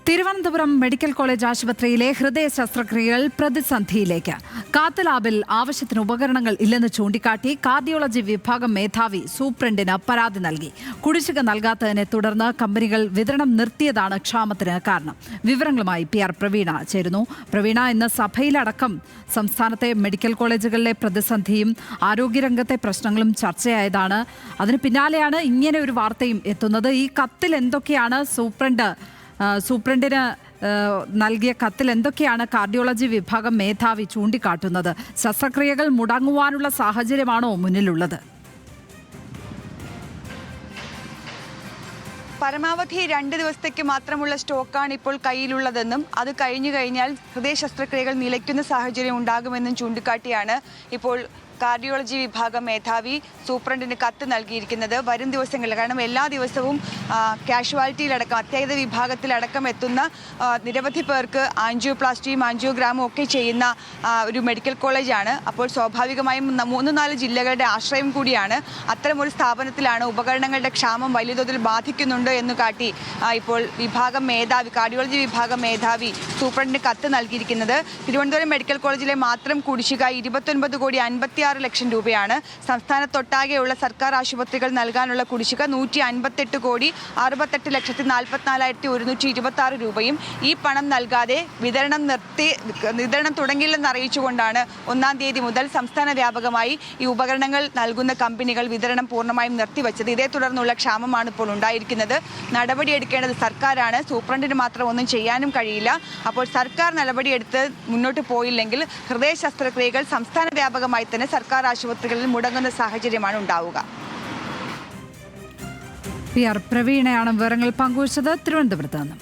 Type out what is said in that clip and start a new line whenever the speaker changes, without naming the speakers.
Thiruvananthapuram medical college ആശുപത്രിയിലെ ഹൃദയ ശസ്ത്രക്രിയകൾ പ്രതിസന്ധിയിലേക്ക്. കാത്ത് ലാബിൽ ആവശ്യത്തിന് ഉപകരണങ്ങൾ ഇല്ലെന്ന് ചൂണ്ടിക്കാട്ടി കാർഡിയോളജി വിഭാഗം മേധാവി സൂപ്രണ്ടിന് പരാതി നൽകി. കുടിശ്ശിക നൽകാത്തതിനെ തുടർന്ന് കമ്പനികൾ വിതരണം നിർത്തിയതാണ് ക്ഷാമത്തിന് കാരണം. വിവരങ്ങളുമായി PR പ്രവീണ ചേരുന്നു. പ്രവീണ, ഇന്ന് സഭയിലടക്കം സംസ്ഥാനത്തെ മെഡിക്കൽ കോളേജുകളിലെ പ്രതിസന്ധിയും ആരോഗ്യരംഗത്തെ പ്രശ്നങ്ങളും ചർച്ചയായതാണ്. അതിന് പിന്നാലെയാണ് ഇങ്ങനെ ഒരു വാർത്തയും എത്തുന്നത്. ഈ കത്തിൽ എന്തൊക്കെയാണ് സൂപ്രണ്ടിന് നൽകിയ കത്തിൽ എന്തൊക്കെയാണ് കാർഡിയോളജി വിഭാഗം മേധാവി ചൂണ്ടിക്കാട്ടുന്നത്? ശസ്ത്രക്രിയകൾ മുടങ്ങുവാനുള്ള സാഹചര്യമാണോ മുന്നിലുള്ളത്?
പരമാവധി 2 ദിവസത്തേക്ക് മാത്രമുള്ള സ്റ്റോക്കാണ് ഇപ്പോൾ കയ്യിലുള്ളതെന്നും അത് കഴിഞ്ഞു കഴിഞ്ഞാൽ ഹൃദയ ശസ്ത്രക്രിയകൾ നിലയ്ക്കുന്ന സാഹചര്യം ഉണ്ടാകുമെന്നും ചൂണ്ടിക്കാട്ടിയാണ് ഇപ്പോൾ കാർഡിയോളജി വിഭാഗം മേധാവി സൂപ്രണ്ടിന് കത്ത് നൽകിയിരിക്കുന്നത്. വരും ദിവസങ്ങളിൽ, കാരണം എല്ലാ ദിവസവും കാഷ്വാലിറ്റിയിലടക്കം അത്യാഹിത വിഭാഗത്തിലടക്കം എത്തുന്ന നിരവധി പേർക്ക് ആൻജിയോപ്ലാസ്റ്റിയും ആൻജിയോഗ്രാമും ഒക്കെ ചെയ്യുന്ന ഒരു മെഡിക്കൽ കോളേജാണ്. അപ്പോൾ സ്വാഭാവികമായും 3-4 ജില്ലകളുടെ ആശ്രയം കൂടിയാണ്. അത്തരമൊരു സ്ഥാപനത്തിലാണ് ഉപകരണങ്ങളുടെ ക്ഷാമം വലിയ തോതിൽ ബാധിക്കുന്നുണ്ട് എന്ന് കാട്ടി ഇപ്പോൾ കാർഡിയോളജി വിഭാഗം മേധാവി സൂപ്രണ്ടിന് കത്ത് നൽകിയിരിക്കുന്നത്. തിരുവനന്തപുരം മെഡിക്കൽ കോളേജിലെ മാത്രം കുടിശ്ശിക 29,56 ലക്ഷം രൂപയാണ്. സംസ്ഥാനത്തൊട്ടാകെയുള്ള സർക്കാർ ആശുപത്രികൾ നൽകാനുള്ള കുടിശ്ശിക 158,48,44,126 രൂപയും. ഈ പണം നൽകാതെ വിതരണം തുടങ്ങില്ലെന്ന് അറിയിച്ചുകൊണ്ടാണ് 1-ാം തീയതി മുതൽ സംസ്ഥാന വ്യാപകമായി ഈ ഉപകരണങ്ങൾ നൽകുന്ന കമ്പനികൾ വിതരണം പൂർണ്ണമായും നിർത്തിവെച്ചത്. ഇതേ തുടർന്നുള്ള ക്ഷാമമാണ് ഇപ്പോൾ ഉണ്ടായിരിക്കുന്നത്. നടപടിയെടുക്കേണ്ടത് സർക്കാരാണ്. സൂപ്രണ്ടിന് മാത്രം ഒന്നും ചെയ്യാനും കഴിയില്ല. അപ്പോൾ സർക്കാർ നടപടിയെടുത്ത് മുന്നോട്ട് പോയില്ലെങ്കിൽ ഹൃദയ ശസ്ത്രക്രിയകൾ സംസ്ഥാന വ്യാപകമായി തന്നെ സർക്കാർ ആശുപത്രികളിൽ മുടങ്ങുന്ന സാഹചര്യമാണ് ഉണ്ടാവുക.
PR പ്രവീണയാണ് വിവരങ്ങൾ പങ്കുവച്ചത് തിരുവനന്തപുരത്ത് നിന്നും.